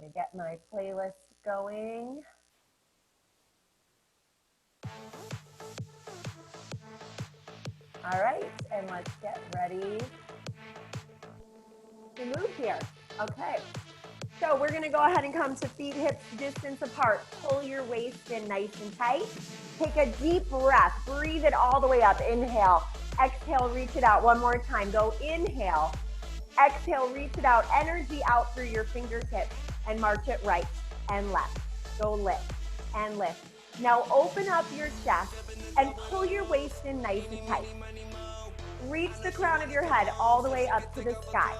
gonna get my playlist going. All right, and let's get ready to move here. Okay, so we're gonna go ahead and come to feet hips distance apart. Pull your waist in nice and tight. Take a deep breath, breathe it all the way up. Inhale, exhale, reach it out. One more time, go inhale, exhale, reach it out. Energy out through your fingertips and march it right and left. Go lift and lift. Now open up your chest and pull your waist in nice and tight. Reach the crown of your head all the way up to the sky.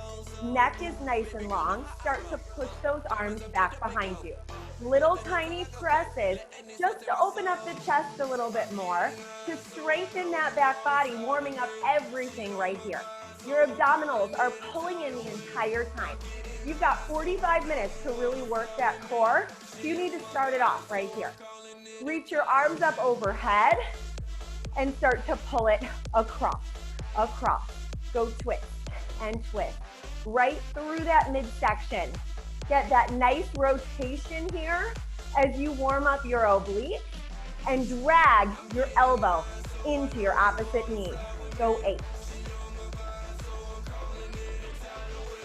Neck is nice and long. Start to push those arms back behind you. Little tiny presses just to open up the chest a little bit more, to strengthen that back body, warming up everything right here. Your abdominals are pulling in the entire time. You've got 45 minutes to really work that core. So you need to start it off right here. Reach your arms up overhead and start to pull it across. Go twist and twist. Right through that midsection. Get that nice rotation here as you warm up your oblique and drag your elbow into your opposite knee. Go 8.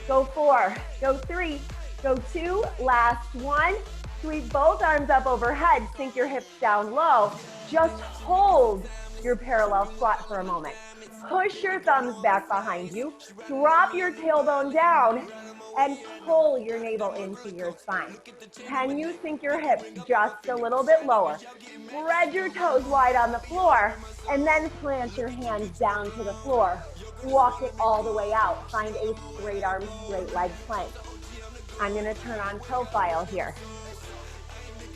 Go 4, go 3, go 2, last 1. Sweep both arms up overhead, sink your hips down low. Just hold your parallel squat for a moment. Push your thumbs back behind you, drop your tailbone down, and pull your navel into your spine. Can you sink your hips just a little bit lower? Spread your toes wide on the floor, and then plant your hands down to the floor. Walk it all the way out. Find a straight arm, straight leg plank. I'm gonna turn on profile here.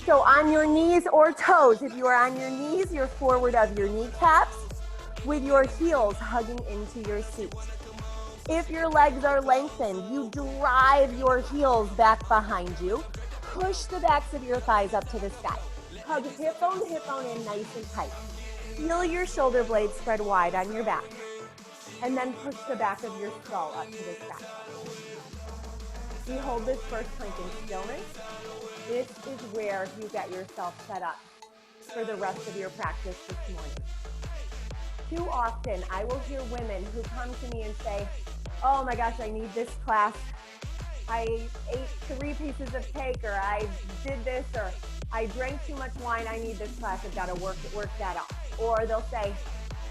So on your knees or toes, if you are on your knees, you're forward of your kneecaps with your heels hugging into your seat. If your legs are lengthened, you drive your heels back behind you. Push the backs of your thighs up to the sky. Hug hip bone in nice and tight. Feel your shoulder blades spread wide on your back. And then push the back of your skull up to the sky. We hold this first plank in stillness. This is where you get yourself set up for the rest of your practice this morning. Too often, I will hear women who come to me and say, oh my gosh, I need this class. I ate 3 pieces of cake, or I did this, or I drank too much wine. I need this class. I've got to work that out. Or they'll say,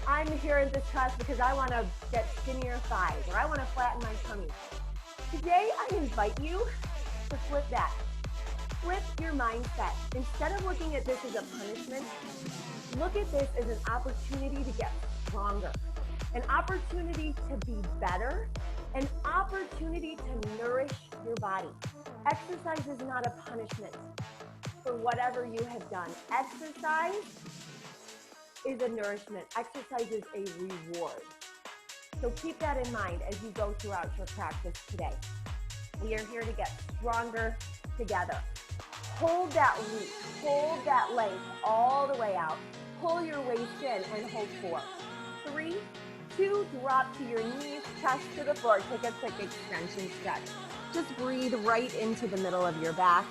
I'm here in this class because I want to get skinnier thighs, or I want to flatten my tummy. Today, I invite you to flip that. Flip your mindset. Instead of looking at this as a punishment, look at this as an opportunity to get stronger, an opportunity to be better, an opportunity to nourish your body. Exercise is not a punishment for whatever you have done. Exercise is a nourishment. Exercise is a reward. So keep that in mind as you go throughout your practice today. We are here to get stronger together. Hold that reach, hold that length all the way out. Pull your waist in and hold 4. 3, 2, drop to your knees, chest to the floor. Take a quick extension stretch. Just breathe right into the middle of your back.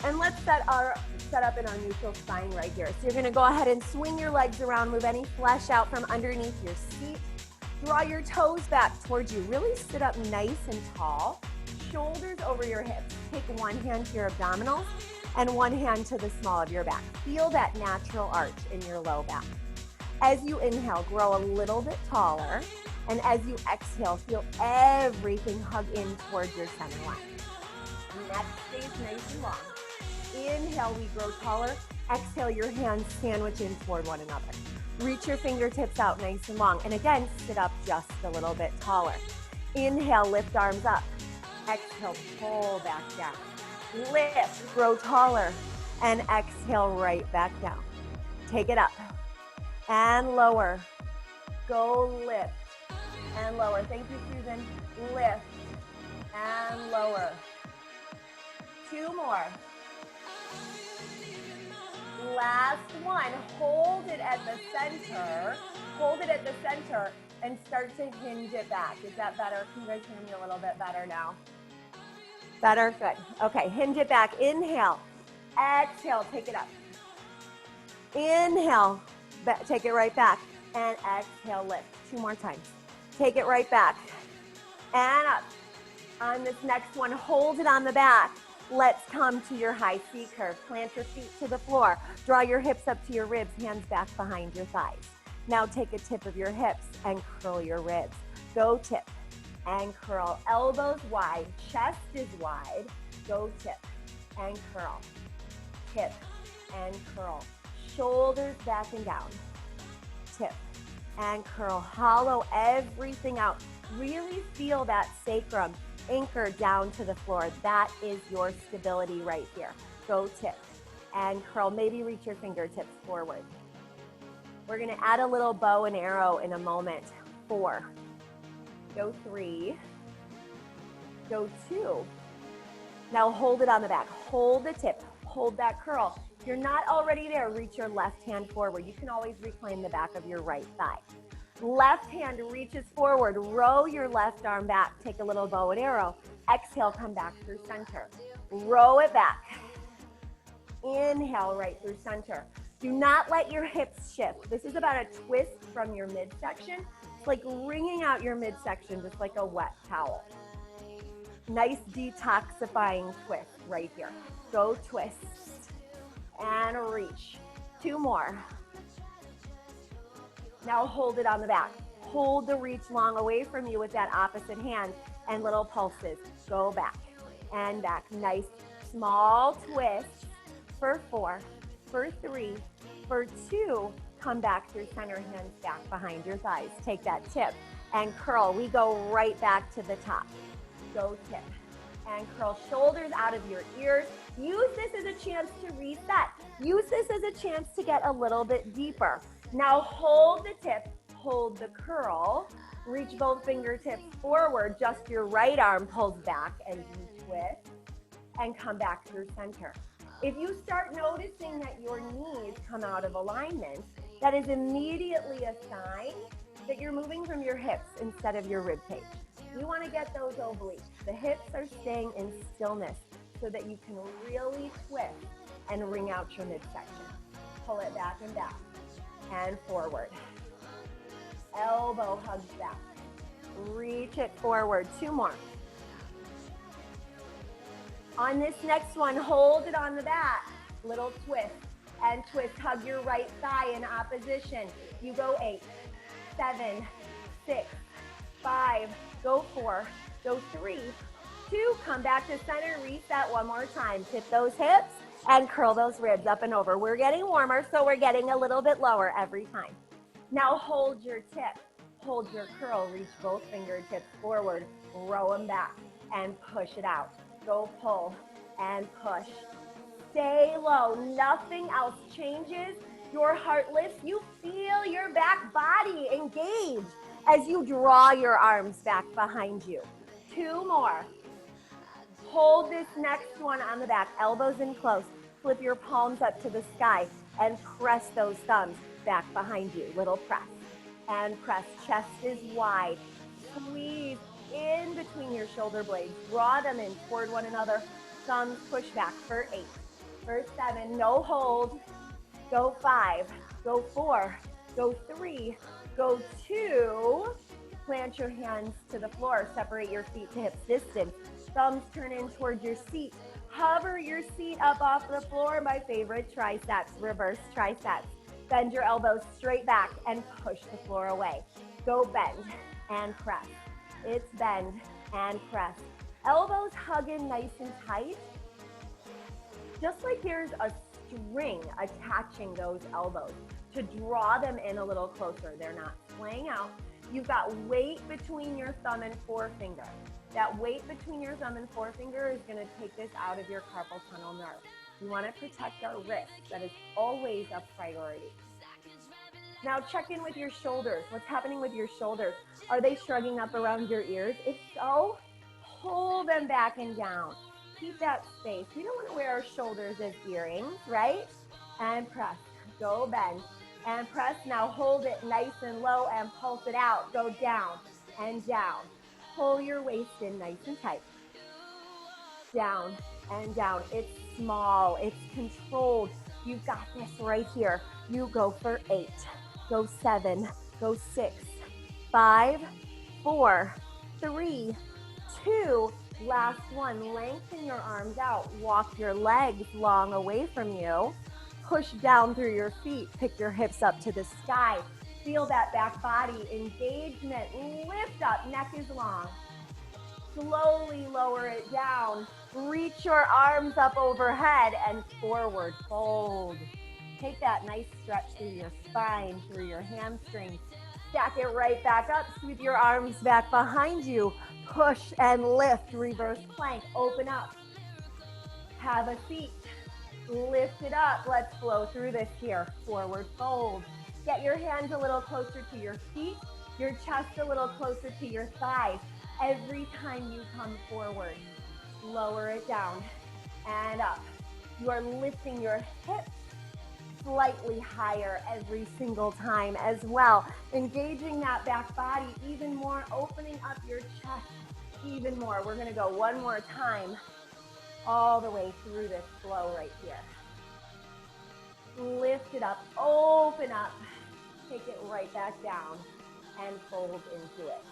And let's set up in our neutral spine right here. So you're gonna go ahead and swing your legs around, move any flesh out from underneath your seat. Draw your toes back towards you. Really sit up nice and tall. Shoulders over your hips. Take one hand to your abdominals and one hand to the small of your back. Feel that natural arch in your low back. As you inhale, grow a little bit taller. And as you exhale, feel everything hug in towards your center line. Neck stays nice and long. Inhale, we grow taller. Exhale, your hands sandwich in toward one another. Reach your fingertips out nice and long. And again, sit up just a little bit taller. Inhale, lift arms up. Exhale, pull back down. Lift, grow taller. And exhale, right back down. Take it up. And lower. Go lift. And lower. Thank you, Susan. Lift. And lower. 2 more. Last one. Hold it at the center. Hold it at the center and start to hinge it back. Is that better? Can you guys hear me a little bit better now? Better, good. Okay, hinge it back. Inhale. Exhale, take it up. Inhale, take it right back. And exhale, lift. 2 more times. Take it right back. And up. On this next one, hold it on the back. Let's come to your high C curve. Plant your feet to the floor. Draw your hips up to your ribs, hands back behind your thighs. Now take a tip of your hips and curl your ribs. Go tip and curl. Elbows wide, chest is wide. Go tip and curl. Tip and curl. Shoulders back and down. Tip and curl. Hollow everything out. Really feel that sacrum anchor down to the floor. That is your stability right here. Go tip and curl. Maybe reach your fingertips forward. We're going to add a little bow and arrow in a moment. 4. Go 3. Go 2. Now hold it on the back. Hold the tip. Hold that curl. If you're not already there, reach your left hand forward. You can always reclaim the back of your right thigh. Left hand reaches forward. Row your left arm back. Take a little bow and arrow. Exhale, come back through center. Row it back. Inhale, right through center. Do not let your hips shift. This is about a twist from your midsection. It's like wringing out your midsection just like a wet towel. Nice detoxifying twist right here. Go twist and reach. 2 more. Now hold it on the back. Hold the reach long away from you with that opposite hand and little pulses. Go back and back. Nice small twist for 4, for 3, for 2. Come back through center, hands back behind your thighs. Take that tip and curl. We go right back to the top. Go tip and curl. Shoulders out of your ears. Use this as a chance to reset. Use this as a chance to get a little bit deeper. Now hold the tip, hold the curl, reach both fingertips forward, just your right arm pulls back as you twist, and come back through center. If you start noticing that your knees come out of alignment, that is immediately a sign that you're moving from your hips instead of your rib cage. You want to get those obliques. The hips are staying in stillness so that you can really twist and wring out your midsection. Pull it back and back. And forward. Elbow hugs back. Reach it forward. 2 more. On this next one, hold it on the back. Little twist and twist. Hug your right thigh in opposition. You go 8, 7, 6, 5. Go 4. Go 3, 2. Come back to center. Reset 1 more time. Tip those hips. And curl those ribs up and over. We're getting warmer, so we're getting a little bit lower every time. Now hold your tip, hold your curl, reach both fingertips forward, row them back, and push it out. Go pull and push. Stay low, nothing else changes. Your heart lifts, you feel your back body engage as you draw your arms back behind you. 2 more. Hold this next one on the back, elbows in close. Flip your palms up to the sky and press those thumbs back behind you. Little press and press. Chest is wide. Squeeze in between your shoulder blades. Draw them in toward one another. Thumbs push back for 8, for 7. No hold. Go 5. Go 4. Go 3. Go 2. Plant your hands to the floor. Separate your feet to hips distance. Thumbs turn in towards your seat. Hover your seat up off the floor. My favorite, triceps, reverse triceps. Bend your elbows straight back and push the floor away. Go bend and press. It's bend and press. Elbows hug in nice and tight. Just like there's a string attaching those elbows to draw them in a little closer. They're not splaying out. You've got weight between your thumb and forefinger. That weight between your thumb and forefinger is going to take this out of your carpal tunnel nerve. You want to protect our wrist. That is always a priority. Now check in with your shoulders. What's happening with your shoulders? Are they shrugging up around your ears? If so, pull them back and down. Keep that space. We don't want to wear our shoulders as earrings, right? And press. Go bend. And press. Now hold it nice and low and pulse it out. Go down and down. Pull your waist in nice and tight. down and down. It's small, it's controlled. You've got this right here. You go for 8, go 7, go 6, 5, 4, 3, 2, last one. Lengthen your arms out. Walk your legs long away from you. Push down through your feet. Pick your hips up to the sky. Feel that back body engagement. Lift up, neck is long. Slowly lower it down. Reach your arms up overhead and forward fold. Take that nice stretch through your spine, through your hamstrings. Stack it right back up. Sweep your arms back behind you. Push and lift. Reverse plank. Open up. Have a seat. Lift it up. Let's flow through this here. Forward fold. Get your hands a little closer to your feet. Your chest a little closer to your thighs. Every time you come forward, lower it down and up. You are lifting your hips slightly higher every single time as well. Engaging that back body even more, opening up your chest even more. We're gonna go one more time all the way through this flow right here. Lift it up, open up, take it right back down and fold into it.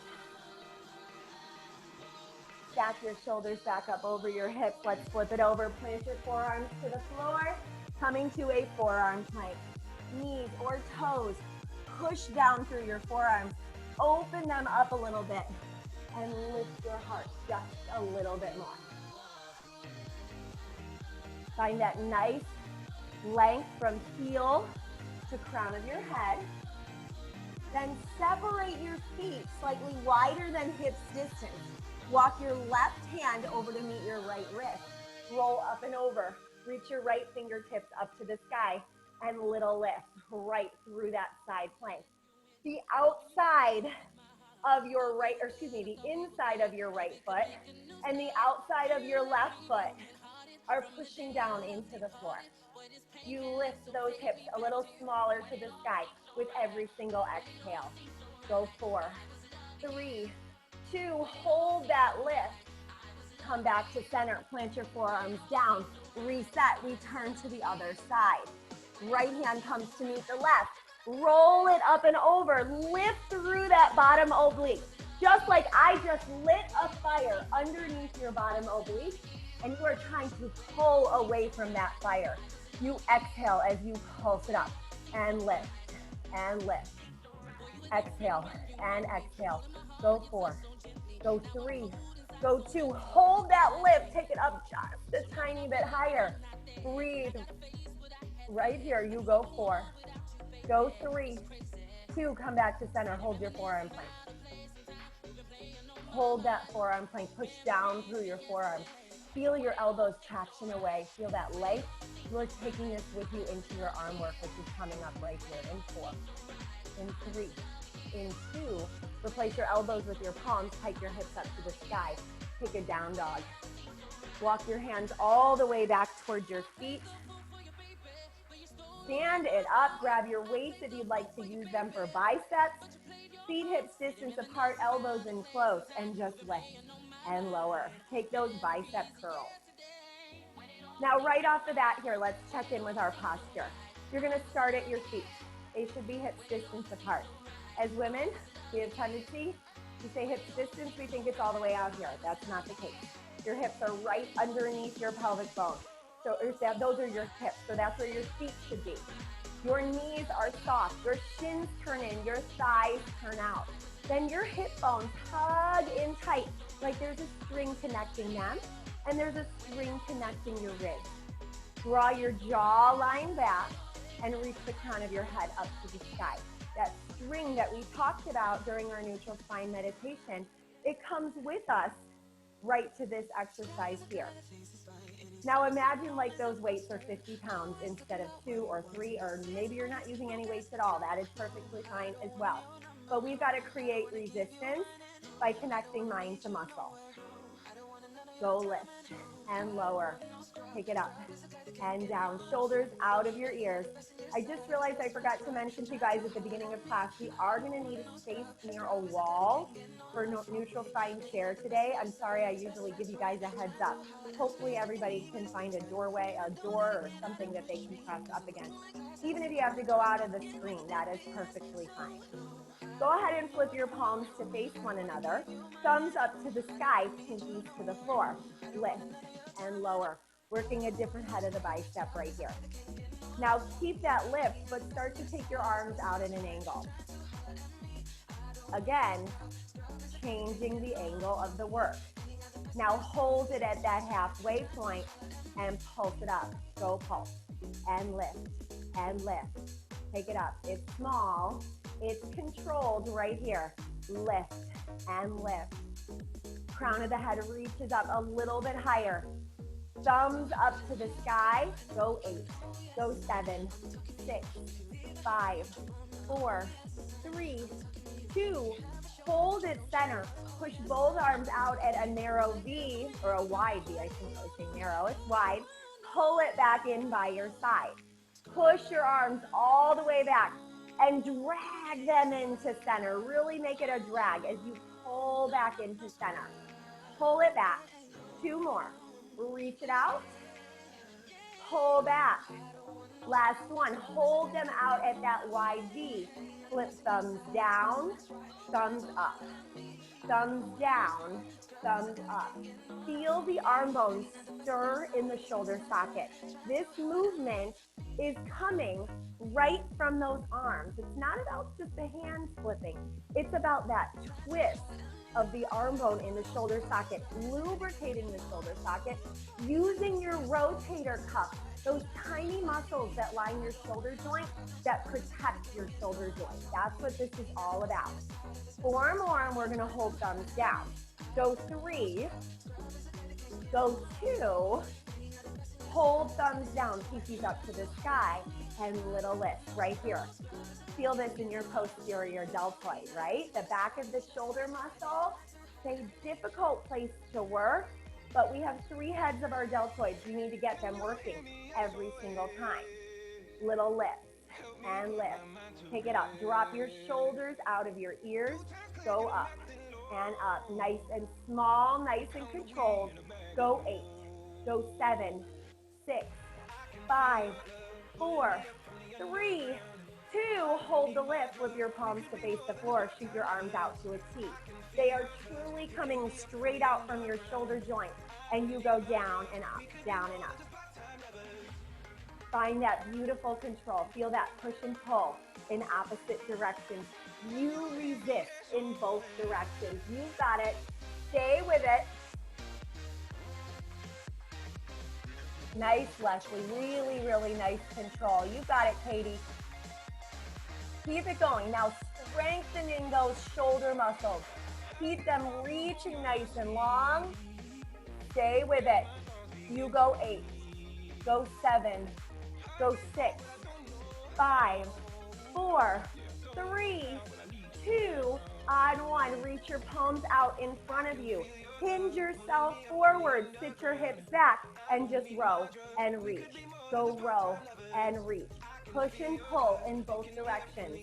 Stack your shoulders back up over your hips. Let's flip it over. Plant your forearms to the floor. Coming to a forearm plank. Knees or toes. Push down through your forearms. Open them up a little bit. And lift your heart just a little bit more. Find that nice length from heel to crown of your head. Then separate your feet slightly wider than hips distance. Walk your left hand over to meet your right wrist. Roll up and over. Reach your right fingertips up to the sky and little lift right through that side plank. The outside of your right, or excuse me, the inside of your right foot and the outside of your left foot are pushing down into the floor. You lift those hips a little smaller to the sky with every single exhale. Go 4, 3, 2, hold that lift. Come back to center, plant your forearms down, reset, we turn to the other side. Right hand comes to meet the left. Roll it up and over, lift through that bottom oblique. Just like I just lit a fire underneath your bottom oblique, and you are trying to pull away from that fire. You exhale as you pulse it up, and lift, and lift. Exhale, and exhale. Go 4, go 3, go 2. Hold that lift, take it up just a tiny bit higher. Breathe. Right here, you go 4, go 3, 2, come back to center, hold your forearm plank. Hold that forearm plank, push down through your forearms. Feel your elbows traction away, feel that leg. You are taking this with you into your arm work, which is coming up right here in 4, in 3, in 2. Replace your elbows with your palms, hike your hips up to the sky. Take a down dog. Walk your hands all the way back towards your feet. Stand it up, grab your weights if you'd like to use them for biceps. Feet hips distance apart, elbows in close, and just lift and lower. Take those bicep curls. Now right off the bat here, let's check in with our posture. You're gonna start at your feet. They should be hips distance apart. As women, we have tendency to say hips distance, we think it's all the way out here. That's not the case. Your hips are right underneath your pelvic bone. So those are your hips, so that's where your feet should be. Your knees are soft, your shins turn in, your thighs turn out. Then your hip bones hug in tight, like there's a string connecting them, and there's a string connecting your ribs. Draw your jawline back and reach the crown of your head up to the sky. That string that we talked about during our neutral spine meditation, it comes with us right to this exercise here. Now imagine like those weights are 50 pounds instead of 2 or 3, or maybe you're not using any weights at all. That is perfectly fine as well. But we've got to create resistance by connecting mind to muscle. Go lift and lower. Take it up and down. Shoulders out of your ears I just realized I forgot to mention to you guys at the beginning of class, we are going to need space near a wall for neutral fine chair today. I'm sorry, I usually give you guys a heads up. Hopefully everybody can find a doorway, a door or something that they can press up against. Even if you have to go out of the screen, that is perfectly fine. Go ahead and flip your palms to face one another. Thumbs up to the sky, pinkies to the floor. Lift and lower, working a different head of the bicep right here. Now keep that lift, but start to take your arms out at an angle. Again, changing the angle of the work. Now hold it at that halfway point and pulse it up. Go pulse and lift and lift. Take it up. It's small. It's controlled right here. Lift and lift. Crown of the head reaches up a little bit higher. Thumbs up to the sky. Go 8. Go 7, 6, 5, 4, 3, 2. Hold it center. Push both arms out at a narrow V, or a wide V. I think I was saying narrow. It's wide. Pull it back in by your side. Push your arms all the way back and drag them into center. Really make it a drag as you pull back into center. Pull it back. 2 more. Reach it out. Pull back. Last one. Hold them out at that wide V. Flip thumbs down, thumbs up. Thumbs down, thumbs up. Feel the arm bones stir in the shoulder socket. This movement is coming right from those arms. It's not about just the hands flipping. It's about that twist of the arm bone in the shoulder socket, lubricating the shoulder socket, using your rotator cuff, those tiny muscles that line your shoulder joint that protect your shoulder joint. That's what this is all about. 4 more, and we're gonna hold thumbs down. Go 3, go 2, hold thumbs down, pinkies up to the sky, and little lift right here. Feel this in your posterior deltoid, right? The back of the shoulder muscle. It's a difficult place to work, but we have 3 heads of our deltoids. You need to get them working every single time. Little lift and lift. Take it up. Drop your shoulders out of your ears. Go up and up. Nice and small, nice and controlled. Go 8. Go 7, 6, 5, 4, 3, 2, hold the lift with your palms to face the floor. Shoot your arms out to a T. They are truly coming straight out from your shoulder joint. And you go down and up, down and up. Find that beautiful control. Feel that push and pull in opposite directions. You resist in both directions. You've got it. Stay with it. Nice, Leslie. Really, really nice control. You got it, Katie. Keep it going. Now strengthening those shoulder muscles. Keep them reaching nice and long. Stay with it. You go 8. Go 7. Go 6. 5. 4. 3. 2. On 1. Reach your palms out in front of you. Hinge yourself forward. Sit your hips back and just row and reach. Go row and reach. Push and pull in both directions.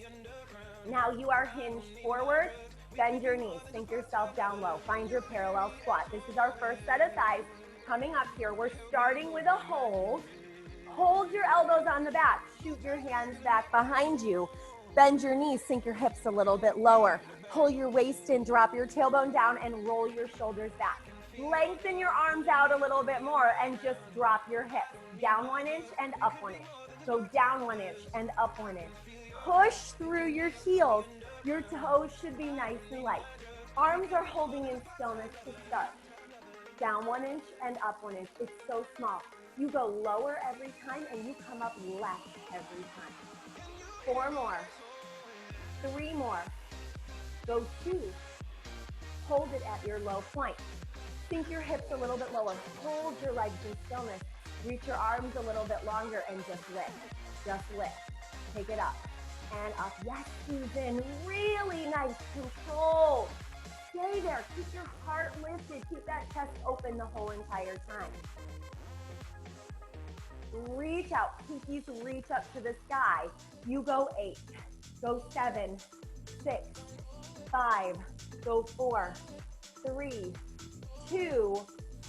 Now you are hinged forward. Bend your knees. Sink yourself down low. Find your parallel squat. This is our first set of thighs. Coming up here, we're starting with a hold. Hold your elbows on the back. Shoot your hands back behind you. Bend your knees. Sink your hips a little bit lower. Pull your waist in. Drop your tailbone down and roll your shoulders back. Lengthen your arms out a little bit more and just drop your hips. Down 1 inch and up 1 inch. So down 1 inch and up 1 inch. Push through your heels. Your toes should be nice and light. Arms are holding in stillness to start. Down 1 inch and up 1 inch. It's so small. You go lower every time and you come up less every time. 4 more. 3 more. Go 2. Hold it at your low point. Sink your hips a little bit lower. Hold your legs in stillness. Reach your arms a little bit longer and just lift. Just lift. Take it up and up. Yes, Susan. Really nice control. Stay there. Keep your heart lifted. Keep that chest open the whole entire time. reach out. Pinkies reach up to the sky. You go 8, go 7, 6, 5, go 4, 3, 2,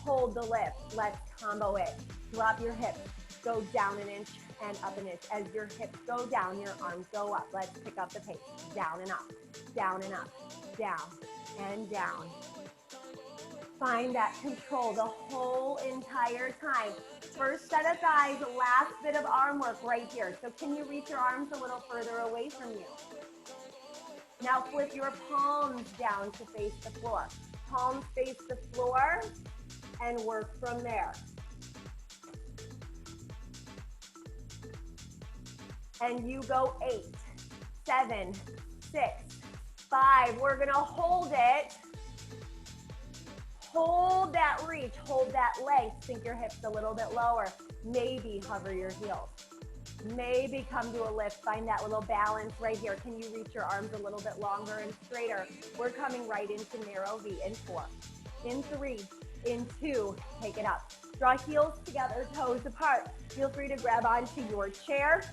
hold the lift. Let's combo it. Drop your hips, go down an inch and up an inch. As your hips go down, your arms go up. Let's pick up the pace. Down and up, down and up, down and down. Find that control the whole entire time. First set of thighs, last bit of arm work right here. So can you reach your arms a little further away from you? Now flip your palms down to face the floor. Palms face the floor and work from there. And you go 8, 7, 6, 5. We're gonna hold it. Hold that reach, hold that length. Sink your hips a little bit lower. Maybe hover your heels. Maybe come to a lift. Find that little balance right here. Can you reach your arms a little bit longer and straighter? We're coming right into narrow V in 4, in 3, in 2. Take it up. Draw heels together, toes apart. Feel free to grab onto your chair.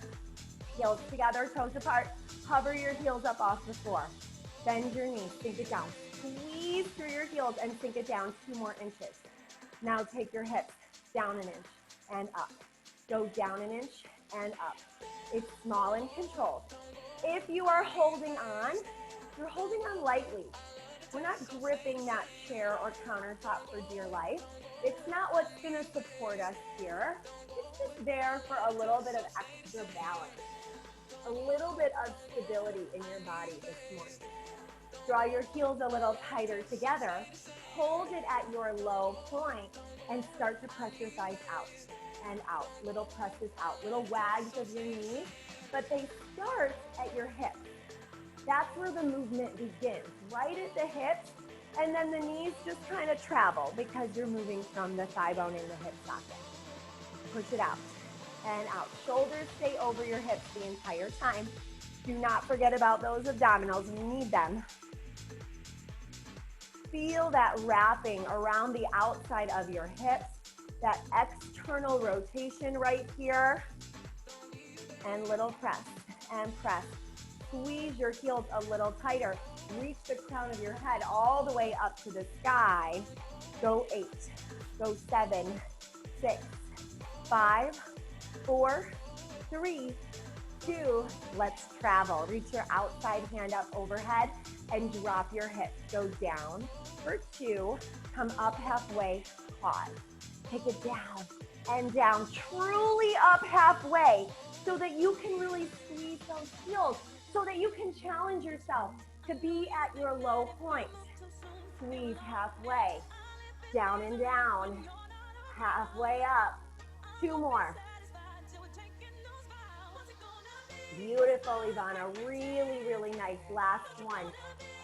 Heels together, toes apart. Hover your heels up off the floor. Bend your knees, sink it down. Squeeze through your heels and sink it down 2 more inches. Now take your hips down an inch and up. Go down an inch and up. It's small and controlled. If you are holding on, you're holding on lightly. We're not gripping that chair or countertop for dear life. It's not what's gonna support us here. It's just there for a little bit of extra balance, a little bit of stability in your body this morning. Draw your heels a little tighter together. Hold it at your low point and start to press your thighs out and out. Little presses out, little wags of your knees, but they start at your hips. That's where the movement begins, right at the hips, and then the knees just kind of travel because you're moving from the thigh bone in the hip socket. Push it out and out. Shoulders stay over your hips the entire time. Do not forget about those abdominals. We need them. Feel that wrapping around the outside of your hips, that external rotation right here, and little press and press. Squeeze your heels a little tighter. Reach the crown of your head all the way up to the sky. Go 8, go 7, 6, 5, 4, 3, 2. Let's travel. Reach your outside hand up overhead and drop your hips. Go down for 2. Come up halfway, pause. Take it down and down, truly up halfway so that you can really squeeze those heels, so that you can challenge yourself to be at your low point. Squeeze halfway, down and down, halfway up. 2 more. Beautiful, Ivana. Really, really nice. Last one.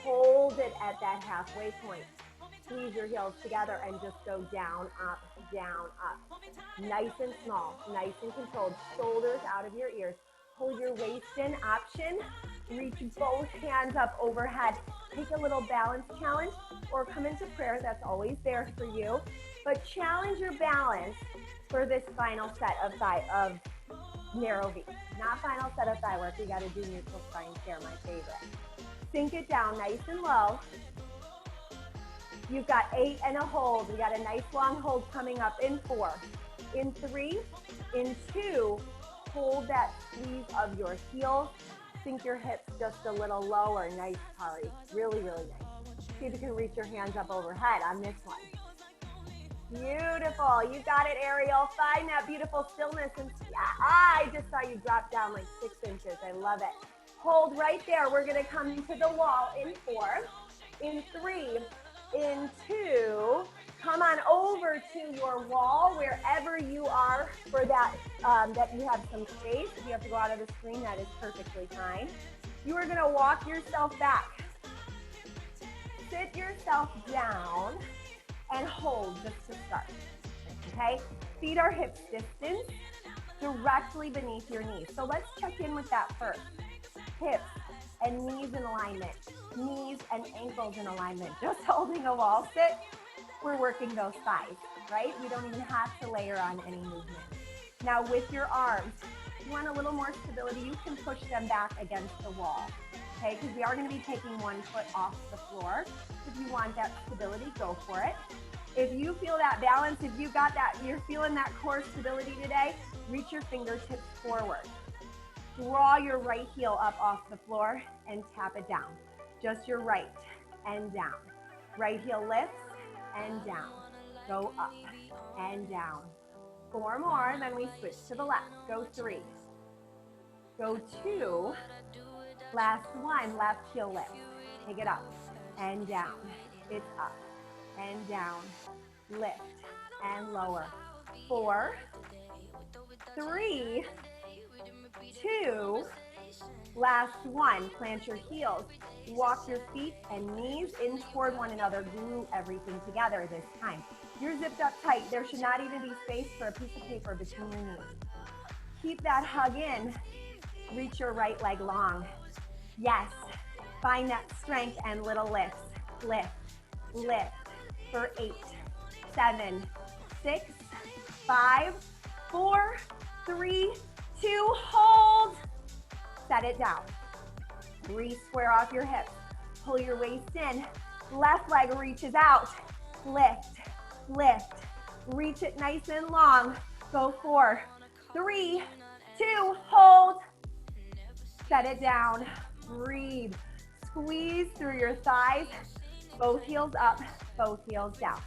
Hold it at that halfway point. Squeeze your heels together and just go down, up, down, up. Nice and small, nice and controlled. Shoulders out of your ears. Hold your waist in, option. Reach both hands up overhead. Take a little balance challenge or come into prayer. That's always there for you. But challenge your balance for this final set of narrow V. Not final set of thigh work. We got to do neutral spine chair, my favorite. Sink it down nice and low. You've got 8 and a hold. We got a nice long hold coming up in 4, in 3, in 2. Hold that squeeze of your heels. Sink your hips just a little lower. Nice, Kari. Really, really nice. See if you can reach your hands up overhead on this one. Beautiful. You got it, Ariel. Find that beautiful stillness. And yeah, I just saw you drop down like 6 inches. I love it. Hold right there. We're going to come to the wall in 4, in 3, in 2. Come on over to your wall wherever you are for that, that you have some space. If you have to go out of the screen, that is perfectly fine. You are going to walk yourself back. Sit yourself down and hold just to start. Okay? Feet are hips distance directly beneath your knees. So let's check in with that first. Hips and knees in alignment. Knees and ankles in alignment. Just holding a wall sit. We're working those thighs, right? We don't even have to layer on any movement. Now with your arms, if you want a little more stability, you can push them back against the wall, okay? Because we are going to be taking one foot off the floor. If you want that stability, go for it. If you feel that balance, if you got that, you're feeling that core stability today, reach your fingertips forward. Draw your right heel up off the floor and tap it down. Just your right and down. Right heel lifts and down. Go up and down. 4 more, and then we switch to the left. Go 3. Go 2. Last 1, left heel lift. Take it up and down. It's up and down. Lift and lower. 4, 3, 2, last 1. Plant your heels. Walk your feet and knees in toward one another. Glue everything together this time. You're zipped up tight. There should not even be space for a piece of paper between your knees. Keep that hug in. Reach your right leg long. Yes. Find that strength and little lifts. Lift, lift for 8, 7, 6, 5, 4, 3, 2, hold. Set it down. Re-square off your hips. Pull your waist in. Left leg reaches out. Lift, lift. Reach it nice and long. Go 4, 3, 2, hold. Set it down. Breathe. Squeeze through your thighs. Both heels up, both heels down.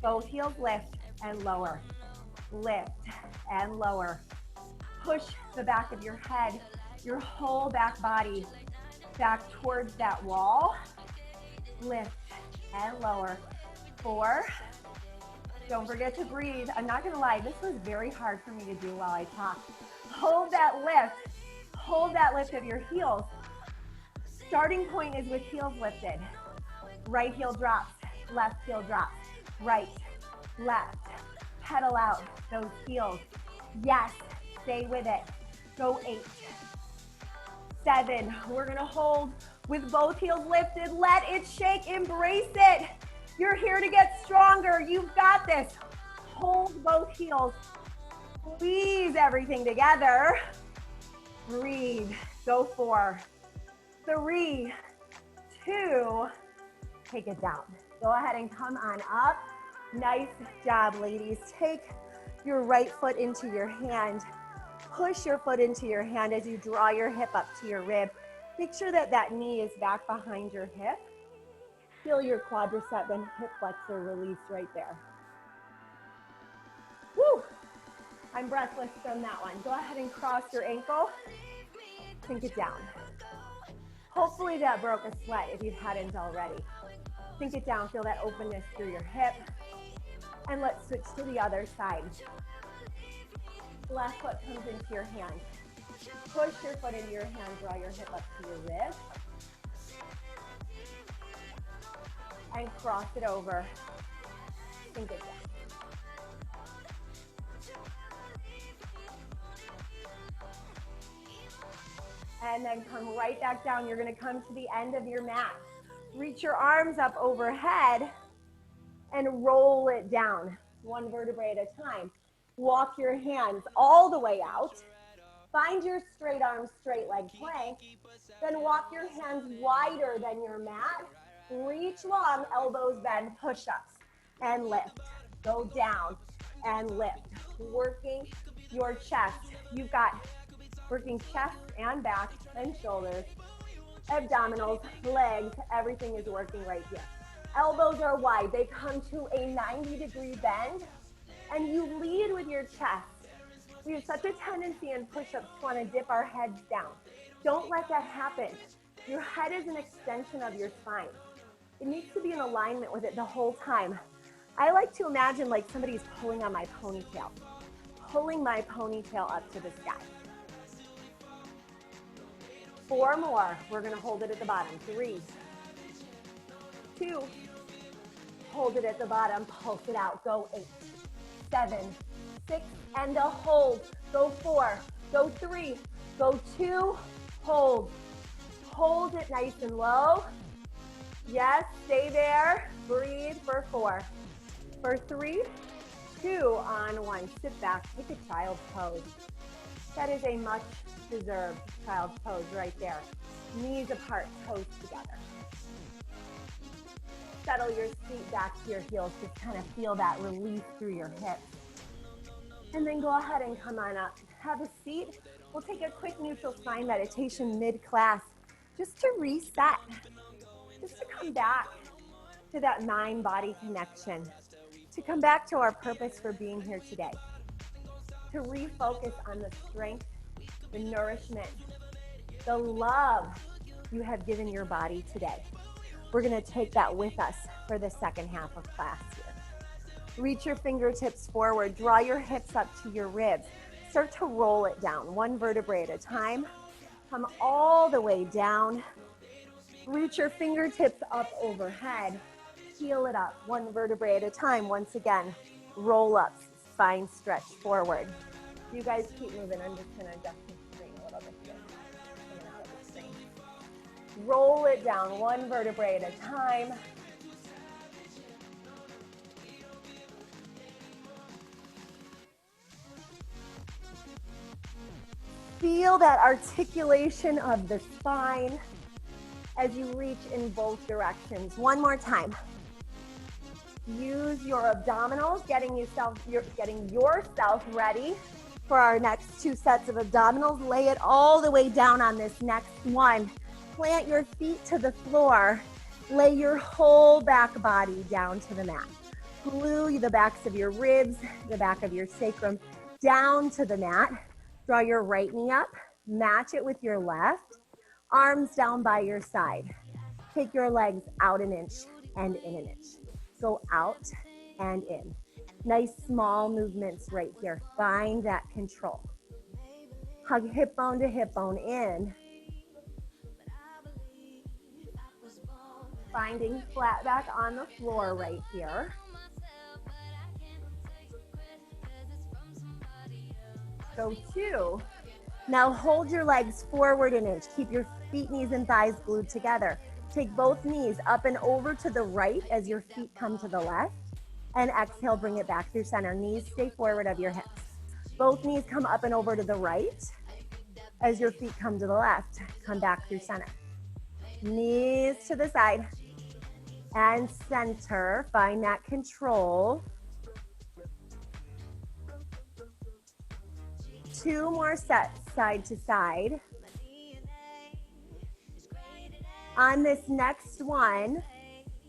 Both heels lift and lower. Lift and lower. Push the back of your head, your whole back body back towards that wall. Lift and lower. 4. Don't forget to breathe. I'm not gonna lie, this was very hard for me to do while I talk. Hold that lift. Hold that lift of your heels. Starting point is with heels lifted. Right heel drops, left heel drops. Right, left. Pedal out those heels. Yes, stay with it. Go 8, 7. We're gonna hold with both heels lifted. Let it shake, embrace it. You're here to get stronger. You've got this. Hold both heels. Squeeze everything together. Breathe. Go 4, 3, 2. Take it down. Go ahead and come on up. Nice job, ladies. Take your right foot into your hand. Push your foot into your hand as you draw your hip up to your rib. Make sure that that knee is back behind your hip. Feel your quadricep and hip flexor release right there. Woo! I'm breathless from that one. Go ahead and cross your ankle. Sink it down. Hopefully that broke a sweat if you hadn't already. Sink it down, feel that openness through your hip. And let's switch to the other side. Left foot comes into your hand. Push your foot into your hand, draw your hip up to your wrist. And cross it over. Sink it down. And then come right back down. You're gonna come to the end of your mat. Reach your arms up overhead and roll it down, one vertebrae at a time. Walk your hands all the way out. Find your straight arm, straight leg plank. Then walk your hands wider than your mat. Reach long, elbows bend, push-ups, and lift. Go down and lift. Working your chest. You've got working chest and back and shoulders, abdominals, legs, everything is working right here. Elbows are wide. They come to a 90-degree bend, and you lead with your chest. We have such a tendency in push-ups to want to dip our heads down. Don't let that happen. Your head is an extension of your spine. It needs to be in alignment with it the whole time. I like to imagine like somebody's pulling on my ponytail, pulling my ponytail up to the sky. 4 more. We're going to hold it at the bottom. 3, 2, hold it at the bottom, pulse it out. Go 8, 7, 6, and a hold. Go 4, go 3, go 2, hold. Hold it nice and low. Yes, stay there. Breathe for 4, for 3, 2 on 1. Sit back, take a child's pose. That is a much deserved child's pose right there. Knees apart, toes together. Settle your feet back to your heels. Just kind of feel that release through your hips. And then go ahead and come on up. Have a seat. We'll take a quick neutral spine meditation mid-class just to reset, just to come back to that mind-body connection, to come back to our purpose for being here today, to refocus on the strength, the nourishment, the love you have given your body today. We're going to take that with us for the second half of class here. Reach your fingertips forward, draw your hips up to your ribs. Start to roll it down, one vertebrae at a time. Come all the way down. Reach your fingertips up overhead. Heel it up, one vertebrae at a time. Once again, roll up, spine stretch forward. You guys keep moving. I'm just going to adjust the screen a little bit here. In and out of the screen. Roll it down, one vertebrae at a time. Feel that articulation of the spine as you reach in both directions. One more time. Use your abdominals, getting yourself ready for our next 2 sets of abdominals. Lay it all the way down on this next one. Plant your feet to the floor. Lay your whole back body down to the mat. Glue the backs of your ribs, the back of your sacrum down to the mat. Draw your right knee up, match it with your left, arms down by your side. Take your legs out an inch and in an inch. Go out and in. Nice small movements right here. Find that control. Hug hip bone to hip bone in. Finding flat back on the floor right here. Go 2. Now hold your legs forward an inch. Keep your feet, knees, and thighs glued together. Take both knees up and over to the right as your feet come to the left. And exhale, bring it back through center. Knees stay forward of your hips. Both knees come up and over to the right as your feet come to the left. Come back through center. Knees to the side. And center. Find that control. 2 more sets, side to side. On this next one,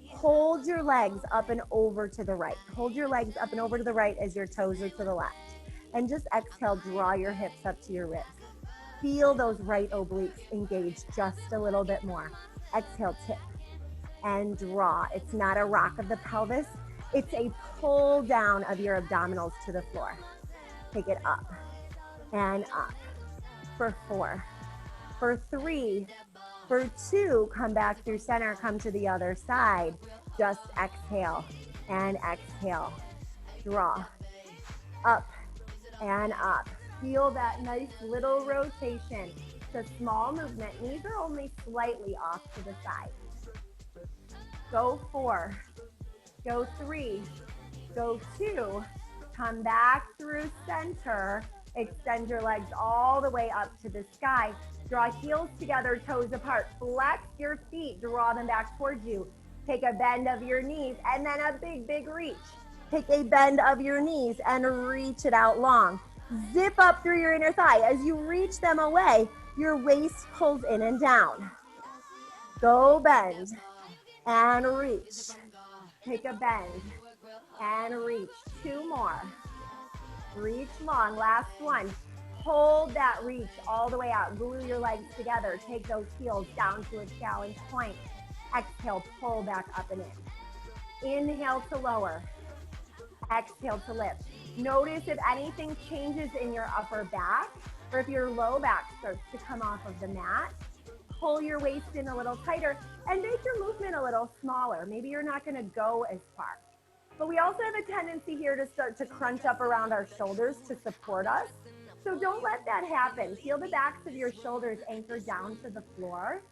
hold your legs up and over to the right. Hold your legs up and over to the right as your toes are to the left. And just exhale, draw your hips up to your ribs. Feel those right obliques engage just a little bit more. Exhale, tip and draw. It's not a rock of the pelvis. It's a pull down of your abdominals to the floor. Take it up. And up for 4, for 3, for 2, come back through center, come to the other side. Just exhale and exhale. Draw up and up. Feel that nice little rotation. It's a small movement. Knees are only slightly off to the side. Go 4, go 3, go 2, come back through center. Extend your legs all the way up to the sky. Draw heels together, toes apart. Flex your feet, draw them back towards you. Take a bend of your knees and then a big, big reach. Take a bend of your knees and reach it out long. Zip up through your inner thigh. As you reach them away, your waist pulls in and down. Go bend and reach. Take a bend and reach. 2 more. Reach long, last one. Hold that reach all the way out. Glue your legs together. Take those heels down to a challenge point. Exhale, pull back up and in. Inhale to lower. Exhale to lift. Notice if anything changes in your upper back or if your low back starts to come off of the mat. Pull your waist in a little tighter and make your movement a little smaller. Maybe you're not going to go as far. But we also have a tendency here to start to crunch up around our shoulders to support us. So don't let that happen. Feel the backs of your shoulders anchor down to the floor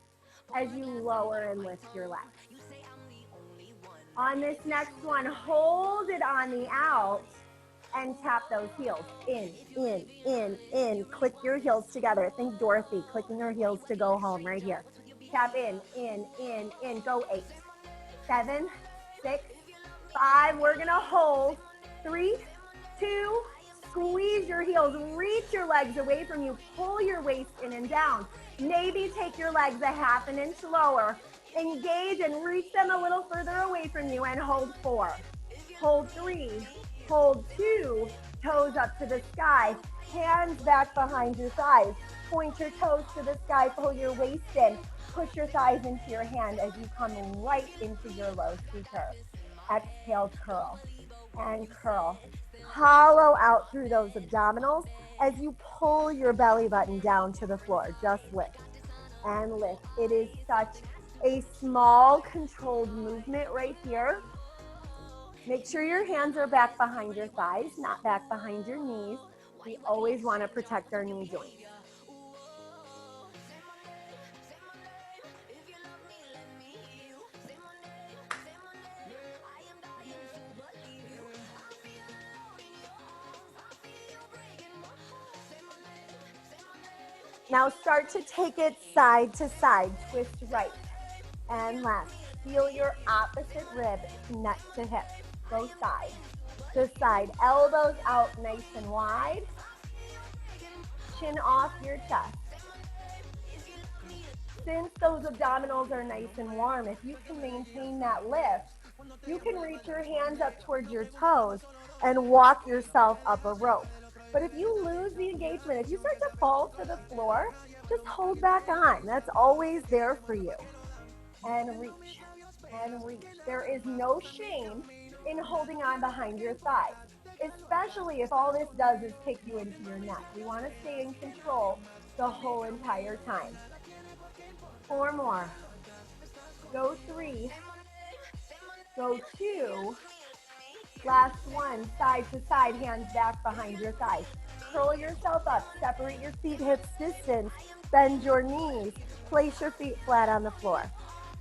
as you lower and lift your legs. On this next one, hold it on the out and tap those heels. In. Click your heels together. Think Dorothy clicking her heels to go home right here. Tap in. Go 8, 7, 6, 5. We're going to hold. 3, 2, squeeze your heels. Reach your legs away from you. Pull your waist in and down. Maybe take your legs a half an inch lower. Engage and reach them a little further away from you and hold 4. Hold 3. Hold 2. Toes up to the sky. Hands back behind your thighs. Point your toes to the sky. Pull your waist in. Push your thighs into your hand as you come right into your low C curve. Exhale, curl and curl. Hollow out through those abdominals as you pull your belly button down to the floor. Just lift and lift. It is such a small, controlled movement right here. Make sure your hands are back behind your thighs, not back behind your knees. We always want to protect our knee joints. Now start to take it side to side. Twist right and left. Feel your opposite rib connect to hip. Go side to side. Elbows out nice and wide. Chin off your chest. Since those abdominals are nice and warm, if you can maintain that lift, you can reach your hands up towards your toes and walk yourself up a rope. But if you lose the engagement, if you start to fall to the floor, just hold back on. That's always there for you. And reach, and reach. There is no shame in holding on behind your thighs, especially if all this does is kick you into your neck. We want to stay in control the whole entire time. 4 more. Go 3. Go 2. Last 1, side to side, hands back behind your thighs. Curl yourself up, separate your feet hips distance, bend your knees, place your feet flat on the floor.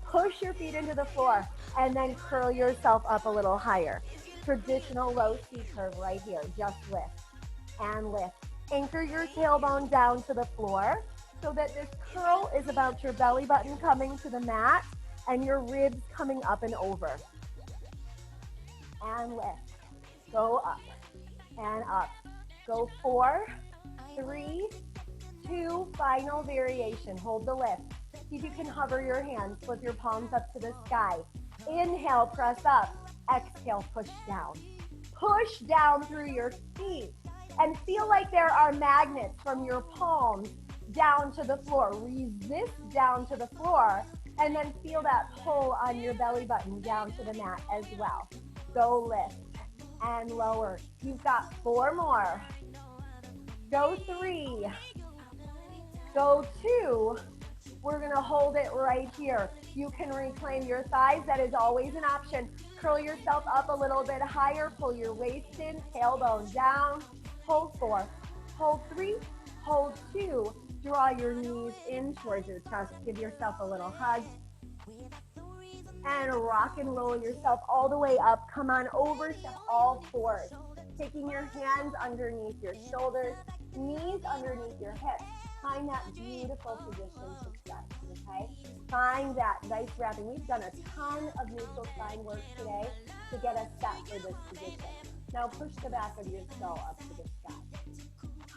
Push your feet into the floor and then curl yourself up a little higher. Traditional low C curve right here, just lift and lift. Anchor your tailbone down to the floor so that this curl is about your belly button coming to the mat and your ribs coming up and over. And lift. Go up and up. Go 4, 3, 2, final variation. Hold the lift. See if you can hover your hands. Flip your palms up to the sky. Inhale, press up. Exhale, push down. Push down through your feet and feel like there are magnets from your palms down to the floor. Resist down to the floor and then feel that pull on your belly button down to the mat as well. Go lift and lower. You've got 4 more. Go 3. Go 2. We're going to hold it right here. You can reclaim your thighs. That is always an option. Curl yourself up a little bit higher. Pull your waist in. Tailbone down. Hold 4. Hold 3. Hold 2. Draw your knees in towards your chest. Give yourself a little hug. And rock and roll yourself all the way up. Come on over to all 4s. Taking your hands underneath your shoulders, knees underneath your hips. Find that beautiful position to stretch, okay? Find that nice wrapping. We've done a ton of neutral spine work today to get us set for this position. Now push the back of your skull up to the sky.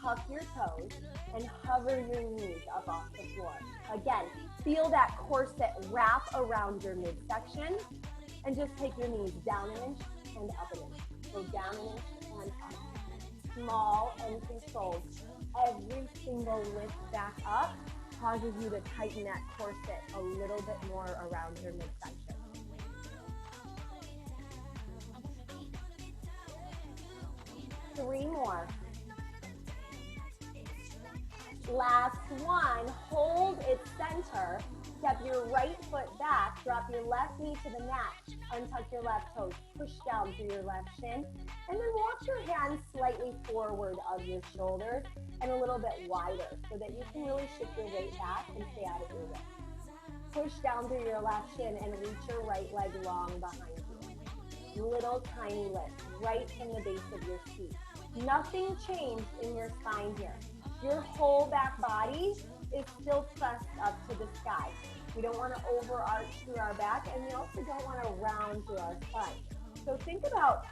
Tuck your toes and hover your knees up off the floor. Again, feel that corset wrap around your midsection and just take your knees down an inch and up an inch. Go down an inch and up. Small and controlled. Every single lift back up causes you to tighten that corset a little bit more around your midsection. Three more. Last one, hold its center, step your right foot back, drop your left knee to the mat, untuck your left toes, push down through your left shin, and then walk your hands slightly forward of your shoulders and a little bit wider so that you can really shift your weight back and stay out of your wrist. Push down through your left shin and reach your right leg long behind you. little tiny lift right from the base of your seat. Nothing changed in your spine here. Your whole back body is still pressed up to the sky. We don't want to overarch through our back, and we also don't want to round through our spine. So think about,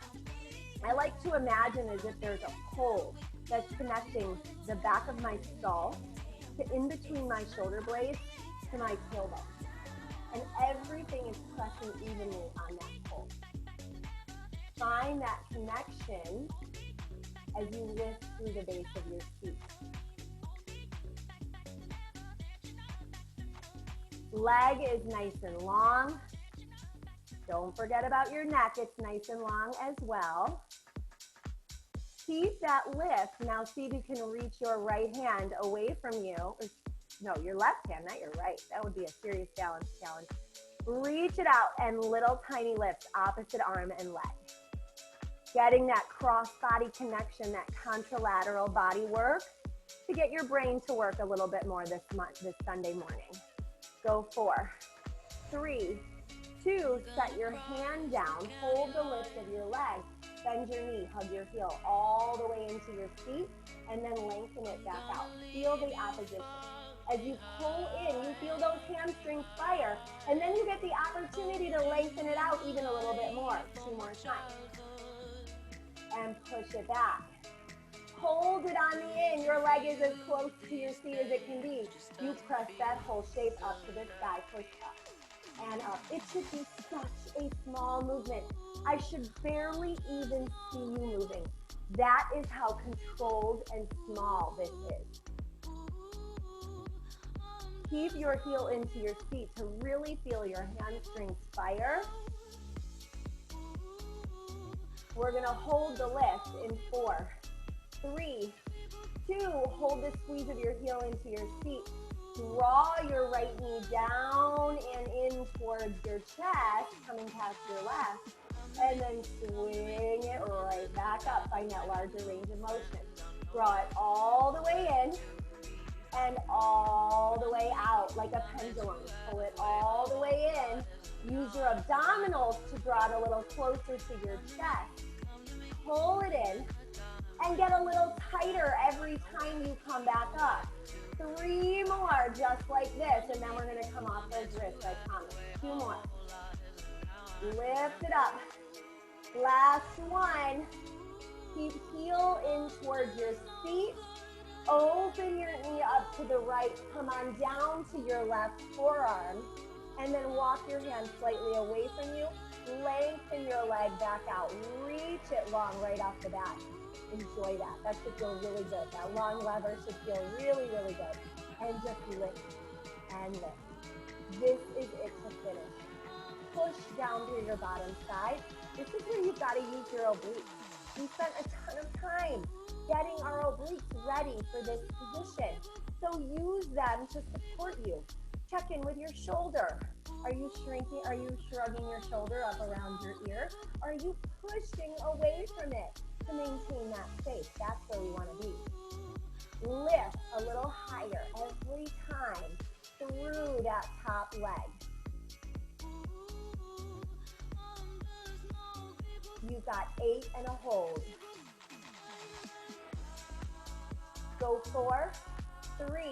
I like to imagine as if there's a pole that's connecting the back of my skull to in between my shoulder blades to my tailbone. And everything is pressing evenly on that pole. Find that connection as you lift through the base of your seat. Leg is nice and long. Don't forget about your neck. It's nice and long as well. Keep that lift. Now see if you can reach your right hand away from you. No, your left hand, not your right. That would be a serious balance challenge. Reach it out and little tiny lifts, opposite arm and leg. Getting that cross body connection, that contralateral body work to get your brain to work a little bit more this Sunday morning. Go 4, 3, 2, set your hand down, hold the lift of your leg, bend your knee, hug your heel all the way into your feet, and then lengthen it back out. Feel the opposition. As you pull in, you feel those hamstrings fire, and then you get the opportunity to lengthen it out even a little bit more. 2 more times. And push it back. Hold it on the in. Your leg is as close to your seat as it can be. You press that whole shape up to the sky. Push up and up. It should be such a small movement. I should barely even see you moving. That is how controlled and small this is. Keep your heel into your seat to really feel your hamstrings fire. We're gonna hold the lift in 4, 3, 2, hold the squeeze of your heel into your seat. Draw your right knee down and in towards your chest, coming past your left, and then swing it right back up. Find that larger range of motion. Draw it all the way in and all the way out like a pendulum. Pull it all the way in. Use your abdominals to draw it a little closer to your chest. Pull it in and get a little tighter every time you come back up. 3 more, just like this, and then we're gonna come off those wrists, I promise. 2 more. Lift it up. Last one. Keep heel in towards your seat. Open your knee up to the right. Come on down to your left forearm. And then walk your hand slightly away from you. Lengthen your leg back out. Reach it long right off the bat. Enjoy that. That should feel really good. That long lever should feel really, really good. And just lift and lift. This is it to finish. Push down through your bottom side. This is where you've got to use your obliques. We spent a ton of time getting our obliques ready for this position. So use them to support you. Check in with your shoulder. Are you shrinking? Are you shrugging your shoulder up around your ear? Are you pushing away from it to maintain that space? That's where we want to be. Lift a little higher every time through that top leg. You've got 8 and a hold. Go 4, 3,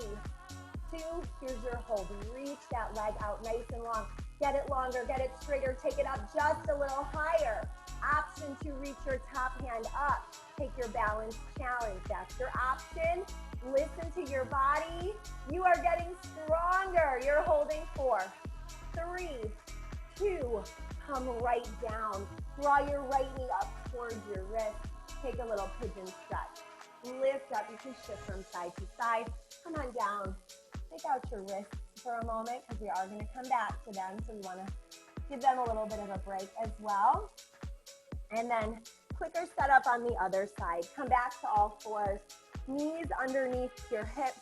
2, here's your hold. Reach that leg out nice and long. Get it longer, get it straighter, take it up just a little higher. Option to reach your top hand up. Take your balance challenge. That's your option. Listen to your body. You are getting stronger. You're holding 4, 3, 2, come right down. Draw your right knee up towards your wrist. Take a little pigeon stretch. Lift up. You can shift from side to side. Come on down. Take out your wrists for a moment because we are going to come back to them. So we want to give them a little bit of a break as well. And then quicker setup on the other side. Come back to all fours. Knees underneath your hips.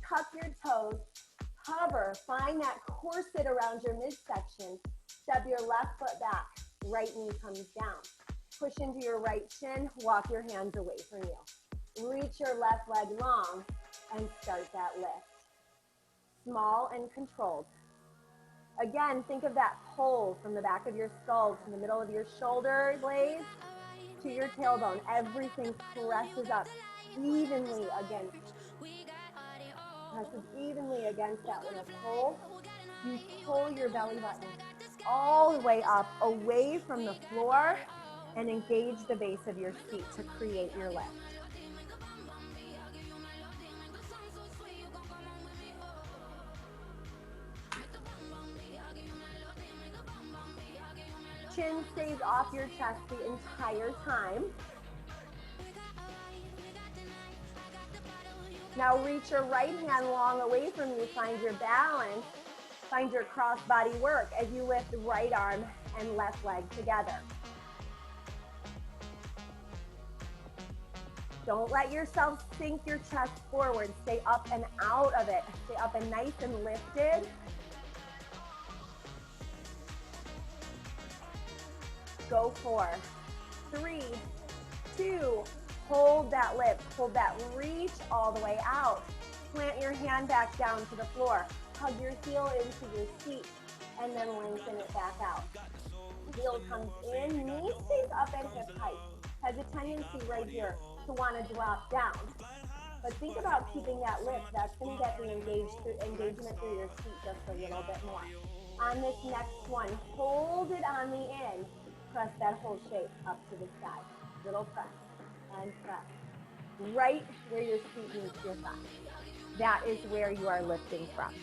Tuck your toes. Hover. Find that corset around your midsection. Step your left foot back. Right knee comes down. Push into your right shin. Walk your hands away from you. Reach your left leg long and start that lift. Small and controlled. Again, think of that pull from the back of your skull to the middle of your shoulder blades to your tailbone. Everything presses up evenly against that little pull. You pull your belly button all the way up, away from the floor, and engage the base of your seat to create your lift. Chin stays off your chest the entire time. Now reach your right hand long away from you. Find your balance. Find your cross body work as you lift right arm and left leg together. Don't let yourself sink your chest forward. Stay up and out of it. Stay up and nice and lifted. Go 4, 3, 2, hold that lift, hold that reach all the way out. Plant your hand back down to the floor. Hug your heel into your seat and then lengthen it back out. Heel comes in, knee stays up at hip height. Has a tendency right here to want to drop down. But think about keeping that lift. That's going to get the engagement through your seat just a little bit more. On this next one, hold it on the in. Press that whole shape up to the sky. Little press and press. Right where your seat meets your thigh. That is where you are lifting from.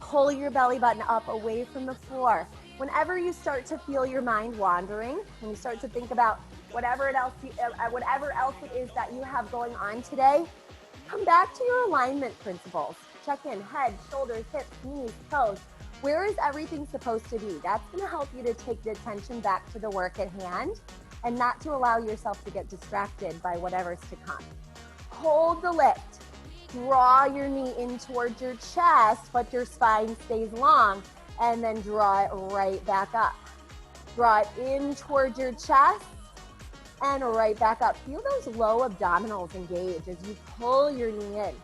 Pull your belly button up away from the floor. Whenever you start to feel your mind wandering, when you start to think about whatever else it is that you have going on today, come back to your alignment principles. Check in, head, shoulders, hips, knees, toes. Where is everything supposed to be? That's going to help you to take the attention back to the work at hand and not to allow yourself to get distracted by whatever's to come. Hold the lift. Draw your knee in towards your chest, but your spine stays long, and then draw it right back up. Draw it in towards your chest and right back up. Feel those low abdominals engage as you pull your knee in.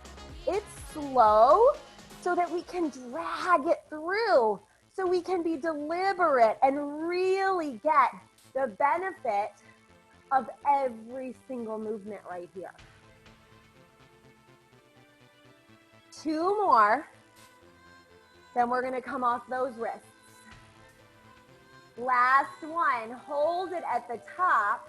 It's slow so that we can drag it through, so we can be deliberate and really get the benefit of every single movement right here. 2 more, then we're going to come off those wrists. Last one, hold it at the top.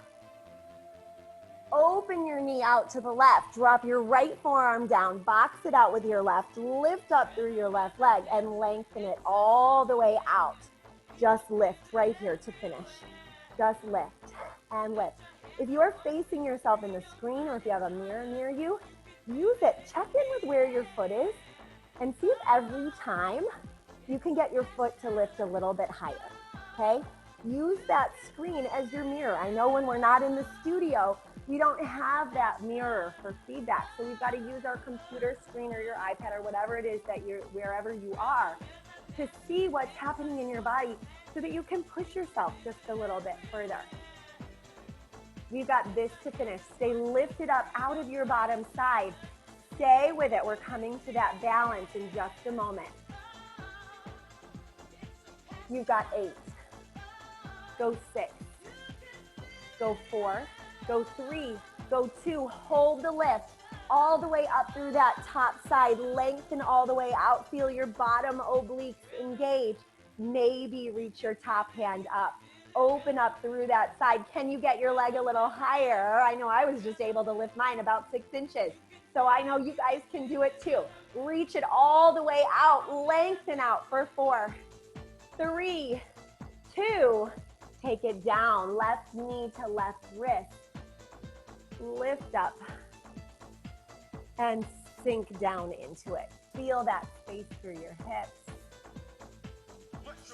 Open your knee out to the left. Drop your right forearm down. Box it out with your left. Lift up through your left leg and lengthen it all the way out. Just lift right here to finish. Just lift and lift. If you are facing yourself in the screen or if you have a mirror near you, use it. Check in with where your foot is and see if every time you can get your foot to lift a little bit higher, okay? Use that screen as your mirror. I know when we're not in the studio, we don't have that mirror for feedback, so we've got to use our computer screen or your iPad or whatever it is that wherever you are, to see what's happening in your body so that you can push yourself just a little bit further. We've got this to finish. Stay lifted up out of your bottom side. Stay with it. We're coming to that balance in just a moment. You've got 8. Go 6. Go 4. Go 3. Go 2. Hold the lift all the way up through that top side. Lengthen all the way out. Feel your bottom obliques engage. Maybe reach your top hand up. Open up through that side. Can you get your leg a little higher? I know I was just able to lift mine about 6 inches. So I know you guys can do it too. Reach it all the way out. Lengthen out for 4, 3, 2. Take it down. Left knee to left wrist. Lift up and sink down into it. Feel that space through your hips.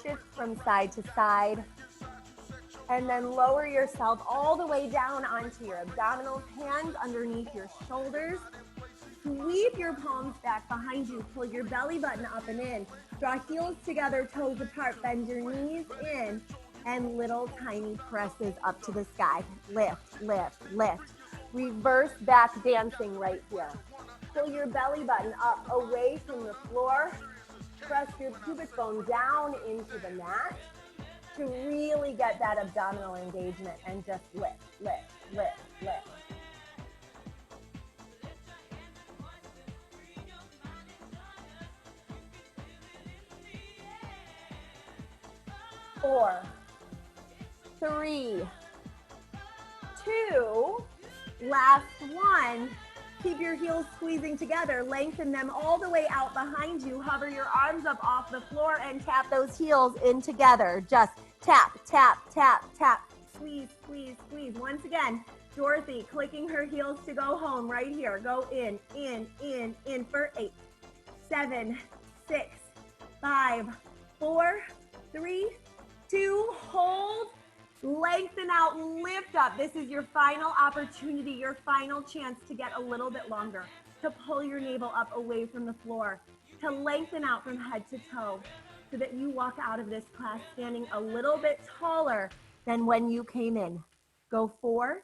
Shift from side to side. And then lower yourself all the way down onto your abdominals, hands underneath your shoulders. Sweep your palms back behind you. Pull your belly button up and in. Draw heels together, toes apart. Bend your knees in. And little tiny presses up to the sky. Lift, lift, lift. reverse back dancing right here. Pull your belly button up away from the floor. Press your pubic bone down into the mat to really get that abdominal engagement and just lift, lift, lift, lift. 4, 3, 2, last one. Keep your heels squeezing together. Lengthen them all the way out behind you. Hover your arms up off the floor and tap those heels in together. Just tap, tap, tap, tap. Squeeze, squeeze, squeeze. Once again, Dorothy clicking her heels to go home right here. Go in for 8, 7, 6, 5, 4, 3, 2, hold. Lengthen out, lift up. This is your final opportunity, your final chance to get a little bit longer, to pull your navel up away from the floor, to lengthen out from head to toe so that you walk out of this class standing a little bit taller than when you came in. Go 4,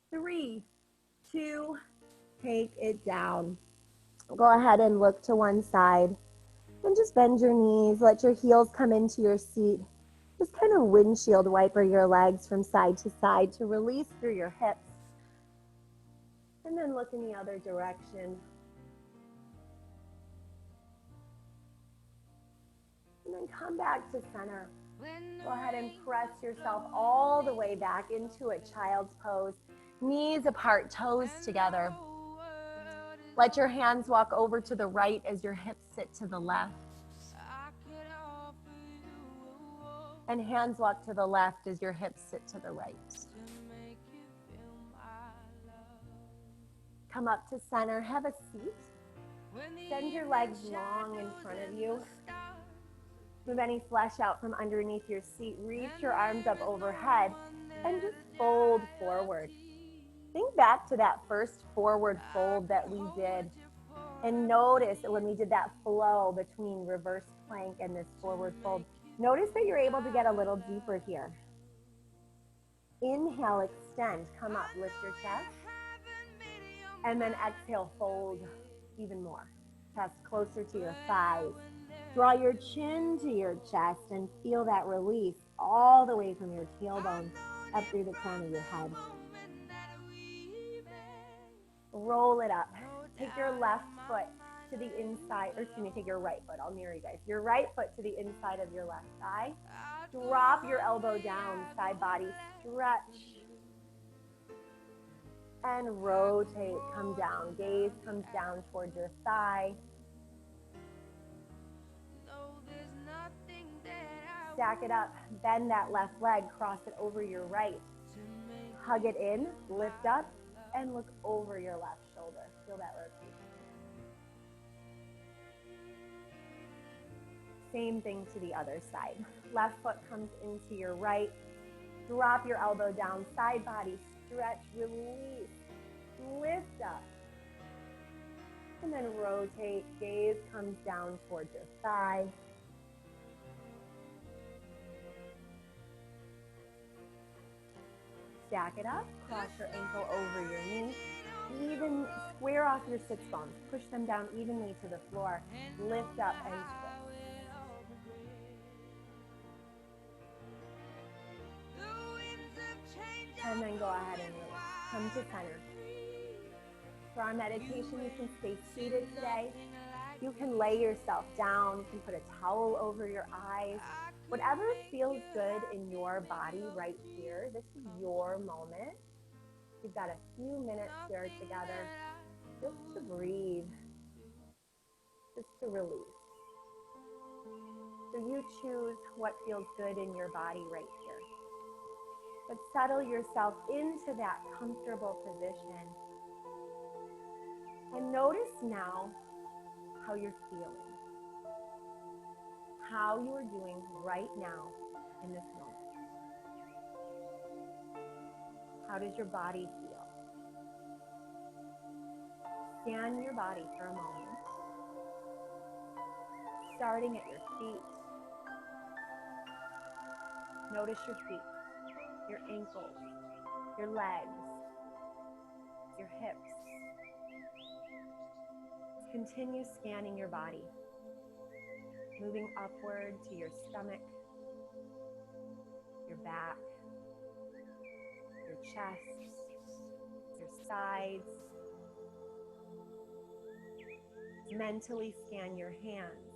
3, 2, take it down. Go ahead and look to one side and just bend your knees. Let your heels come into your seat. Just kind of windshield wiper your legs from side to side to release through your hips. And then look in the other direction. And then come back to center. Go ahead and press yourself all the way back into a child's pose. Knees apart, toes together. Let your hands walk over to the right as your hips sit to the left. And hands walk to the left as your hips sit to the right. Come up to center, have a seat. Send your legs long in front of you. Move any flesh out from underneath your seat. Reach your arms up overhead and just fold forward. Think back to that first forward fold that we did. And notice that when we did that flow between reverse plank and this forward fold, notice that you're able to get a little deeper here. Inhale, extend, come up, lift your chest. And then exhale, fold even more. Chest closer to your thighs. Draw your chin to your chest and feel that release all the way from your tailbone up through the crown of your head. Roll it up. Take your left foot to the inside, or excuse me, take your right foot. I'll mirror you guys. Your right foot to the inside of your left thigh. Drop your elbow down, side body stretch. And rotate, come down. Gaze comes down towards your thigh. Stack it up, bend that left leg, cross it over your right. Hug it in, lift up, and look over your left shoulder. Feel that rotation. Same thing to the other side. Left foot comes into your right. Drop your elbow down, side body stretch, release, lift up. And then rotate, gaze comes down towards your thigh. Stack it up, cross your ankle over your knee. Even square off your sits bones. Push them down evenly to the floor. Lift up and twist. And then go ahead and release. Come to center. For our meditation, you can stay seated today. You can lay yourself down. You can put a towel over your eyes. Whatever feels good in your body right here, this is your moment. You've got a few minutes here together just to breathe, just to release. So you choose what feels good in your body right here. But settle yourself into that comfortable position. And notice now how you're feeling. How you are doing right now in this moment. How does your body feel? Scan your body for a moment. Starting at your feet. Notice your feet, your ankles, your legs, your hips. Continue scanning your body, moving upward to your stomach, your back, your chest, your sides. Mentally scan your hands,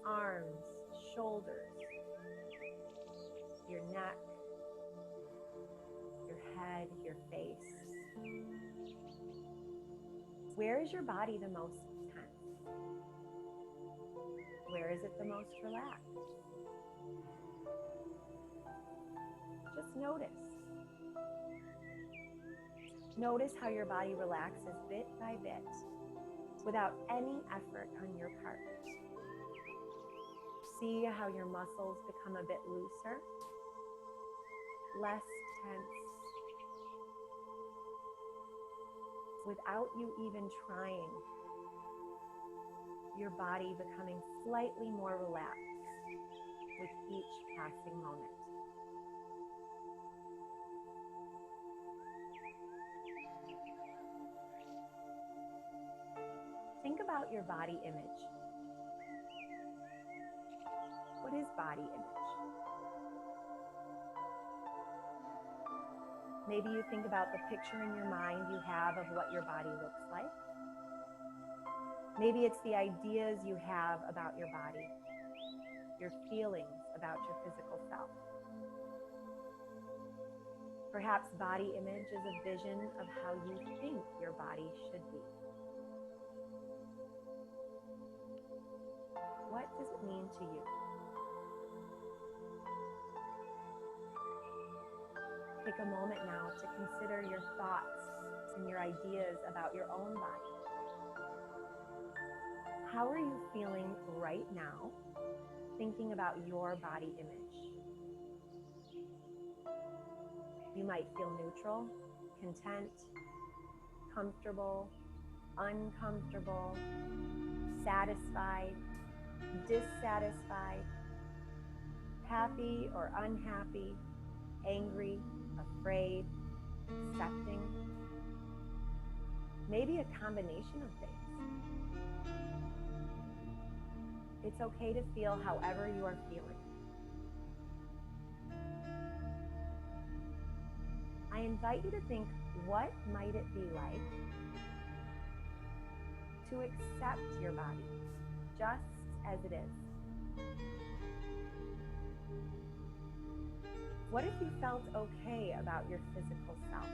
arms, shoulders, your neck, your head, your face. Where is your body the most tense? Where is it the most relaxed? Just notice. Notice how your body relaxes bit by bit without any effort on your part. See how your muscles become a bit looser, less tense, without you even trying. Your body becoming slightly more relaxed with each passing moment. Think about your body image. What is body image? Maybe you think about the picture in your mind you have of what your body looks like. Maybe it's the ideas you have about your body, your feelings about your physical self. Perhaps body image is a vision of how you think your body should be. What does it mean to you? Take a moment now to consider your thoughts and your ideas about your own body. How are you feeling right now, thinking about your body image? You might feel neutral, content, comfortable, uncomfortable, satisfied, dissatisfied, happy or unhappy, angry, afraid, accepting. Maybe a combination of things. It's okay to feel however you are feeling. I invite you to think, what might it be like to accept your body just as it is? What if you felt okay about your physical self?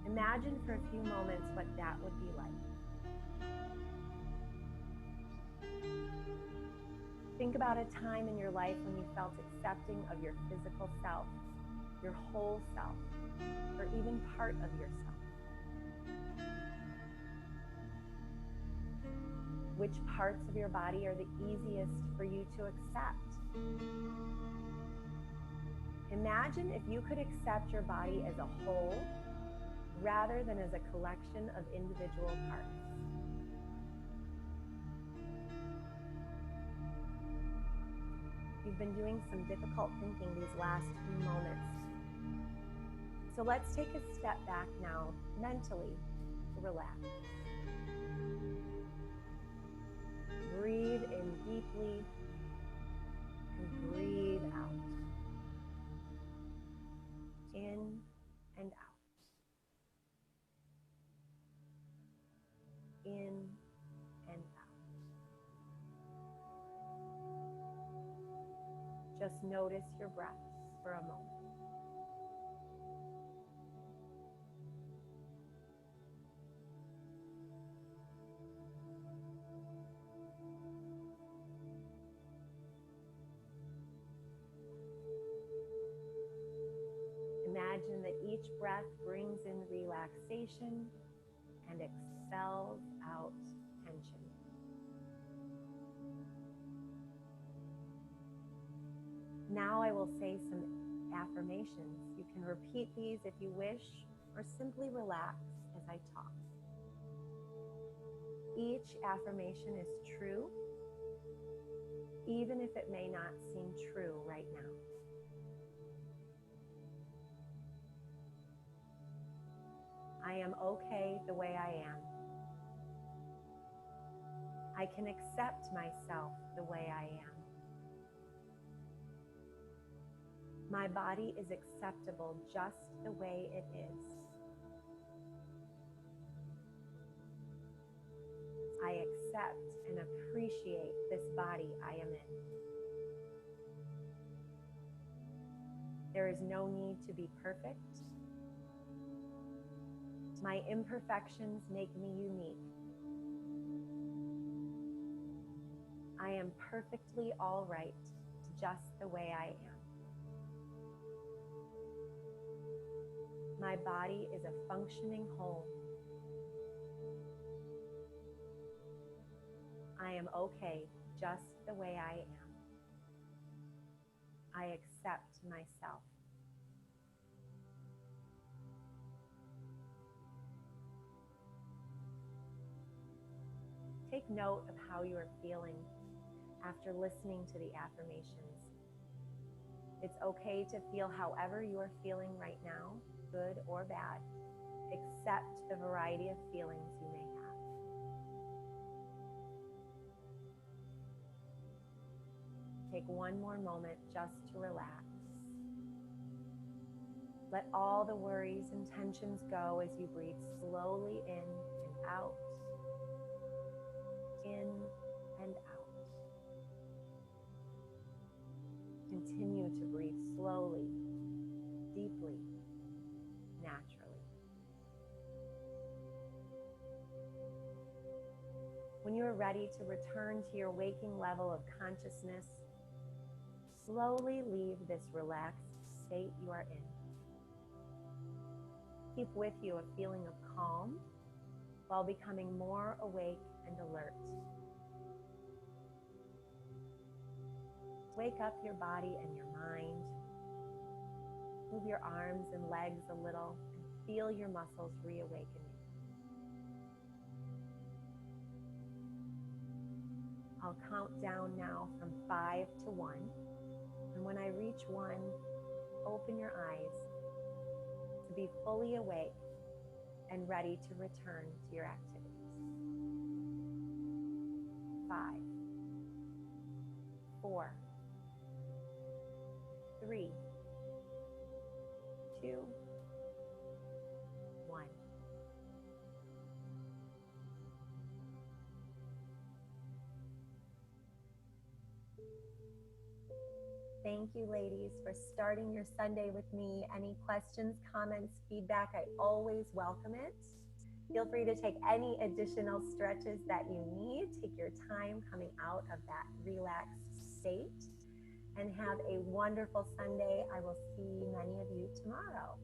Imagine for a few moments what that would be like. Think about a time in your life when you felt accepting of your physical self, your whole self, or even part of yourself. Which parts of your body are the easiest for you to accept? Imagine if you could accept your body as a whole rather than as a collection of individual parts. You've been doing some difficult thinking these last few moments. So let's take a step back now, mentally, to relax. Breathe in deeply and breathe out. In and out. In and out. Just notice your breaths for a moment. Imagine that each breath brings in relaxation and expels out tension. Now I will say some affirmations. You can repeat these if you wish, or simply relax as I talk. Each affirmation is true, even if it may not seem true right now. I am okay the way I am. I can accept myself the way I am. My body is acceptable just the way it is. I accept and appreciate this body I am in. There is no need to be perfect. My imperfections make me unique. I am perfectly all right just the way I am. My body is a functioning whole. I am okay just the way I am. I accept myself. Take note of how you are feeling after listening to the affirmations. It's okay to feel however you are feeling right now, good or bad. Accept the variety of feelings you may have. Take one more moment just to relax. Let all the worries and tensions go as you breathe slowly in and out, in and out. Continue to breathe slowly, deeply, naturally. When you are ready to return to your waking level of consciousness, slowly leave this relaxed state you are in. Keep with you a feeling of calm while becoming more awake and alert. Wake up your body and your mind. Move your arms and legs a little and feel your muscles reawakening. I'll count down now from 5 to 1. And when I reach 1, open your eyes to be fully awake and ready to return to your activities. 5, 4, 3, 2, 1. Thank you, ladies, for starting your Sunday with me. Any questions, comments, feedback, I always welcome it. Feel free to take any additional stretches that you need. Take your time coming out of that relaxed state and have a wonderful Sunday. I will see many of you tomorrow.